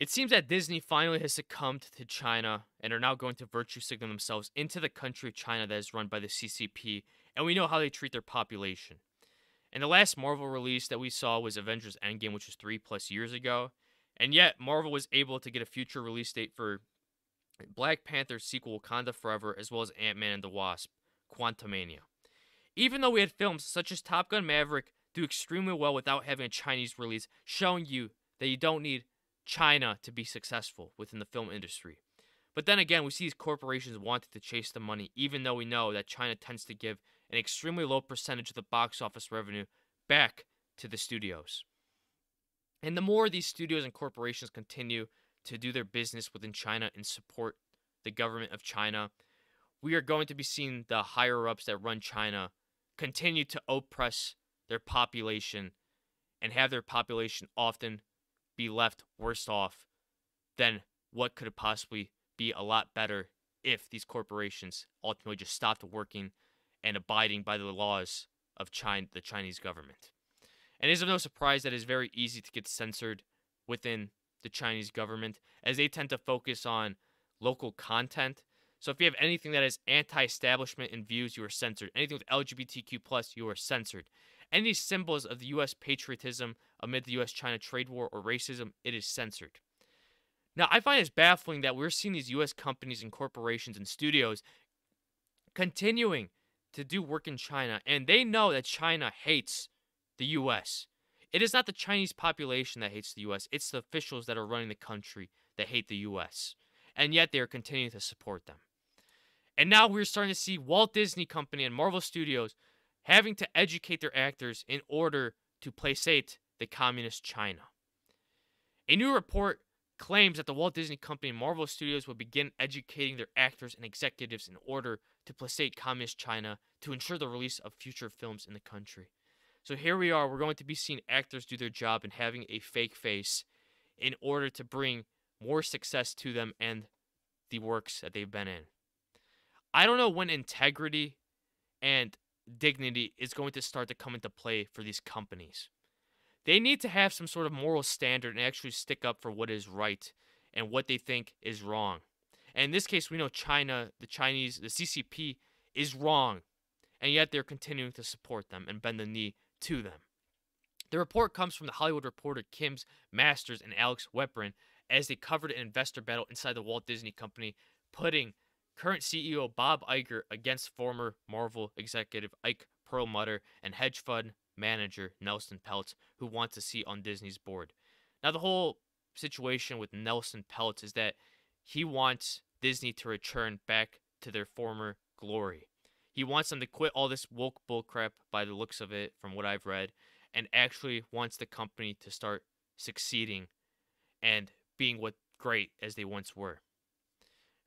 It seems that Disney finally has succumbed to China and are now going to virtue signal themselves into the country of China that is run by the CCP, and we know how they treat their population. And the last Marvel release that we saw was Avengers Endgame, which was 3+ years ago, and yet Marvel was able to get a future release date for Black Panther's sequel Wakanda Forever, as well as Ant-Man and the Wasp, Quantumania. Even though we had films such as Top Gun Maverick do extremely well without having a Chinese release, showing you that you don't need China to be successful within the film industry. But then again, we see these corporations wanting to chase the money, even though we know that China tends to give an extremely low percentage of the box office revenue back to the studios. And the more these studios and corporations continue to do their business within China and support the government of China, we are going to be seeing the higher ups that run China continue to oppress their population and have their population often be left worse off than what could possibly be a lot better if these corporations ultimately just stopped working and abiding by the laws of China, the Chinese government. And it is of no surprise that it is very easy to get censored within the Chinese government, as they tend to focus on local content. So if you have anything that is anti-establishment in views, you are censored. Anything with LGBTQ+, you are censored. Any symbols of the U.S. patriotism amid the U.S.-China trade war or racism, it is censored. Now, I find it baffling that we're seeing these U.S. companies and corporations and studios continuing to do work in China, and they know that China hates the U.S. It is not the Chinese population that hates the U.S., it's the officials that are running the country that hate the U.S., and yet they are continuing to support them. And now we're starting to see Walt Disney Company and Marvel Studios having to educate their actors in order to placate the communist China. A new report claims that the Walt Disney Company and Marvel Studios will begin educating their actors and executives in order to placate communist China to ensure the release of future films in the country. So here we are, we're going to be seeing actors do their job and having a fake face in order to bring more success to them and the works that they've been in. I don't know when integrity and dignity is going to start to come into play for these companies. They need to have some sort of moral standard and actually stick up for what is right and what they think is wrong. And in this case, we know China, the CCP is wrong, and yet they're continuing to support them and bend the knee to them. The report comes from the Hollywood Reporter Kim's Masters and Alex Weprin as they covered an investor battle inside the Walt Disney Company, putting current CEO Bob Iger against former Marvel executive Ike Perlmutter and hedge fund manager Nelson Peltz, who wants a seat on Disney's board. Now, the whole situation with Nelson Peltz is that he wants Disney to return back to their former glory. He wants them to quit all this woke bullcrap by the looks of it, from what I've read, and actually wants the company to start succeeding and being what great as they once were.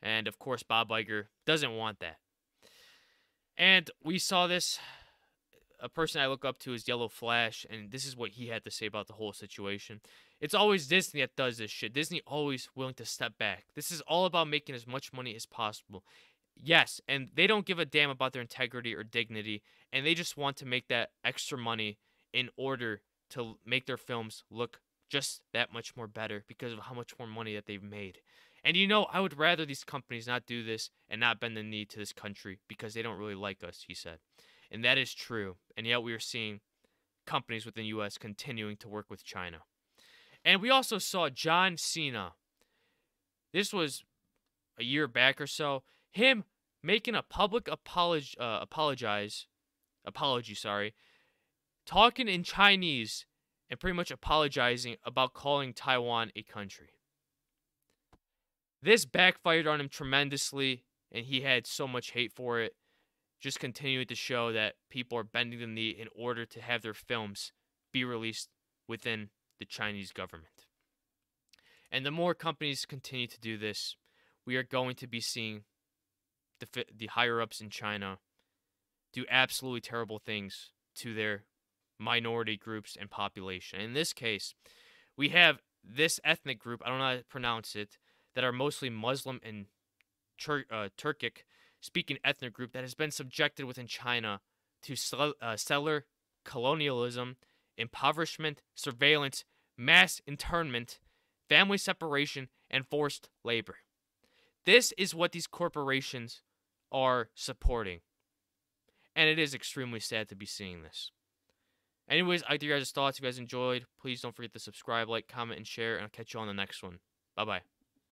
And of course, Bob Iger doesn't want that. And we saw this. A person I look up to is Yellow Flash, and this is what he had to say about the whole situation. It's always Disney that does this shit. Disney always willing to step back. This is all about making as much money as possible. Yes, and they don't give a damn about their integrity or dignity, and they just want to make that extra money in order to make their films look just that much more better because of how much more money that they've made. And you know, I would rather these companies not do this and not bend the knee to this country because they don't really like us, he said. And that is true. And yet we are seeing companies within the U.S. continuing to work with China. And we also saw John Cena. This was a year back or so. Him making a public apology, talking in Chinese and pretty much apologizing about calling Taiwan a country. This backfired on him tremendously, and he had so much hate for it. Just continuing to show that people are bending the knee in order to have their films be released within the Chinese government. And the more companies continue to do this, we are going to be seeing the higher-ups in China do absolutely terrible things to their minority groups and population. In this case, we have this ethnic group, I don't know how to pronounce it, that are mostly Muslim and Turkic speaking ethnic group that has been subjected within China to settler colonialism, impoverishment, surveillance, mass internment, family separation, and forced labor. This is what these corporations are supporting. And it is extremely sad to be seeing this. Anyways, I like to hear your guys' thoughts. If you guys enjoyed, please don't forget to subscribe, like, comment, and share, and I'll catch you on the next one. Bye-bye.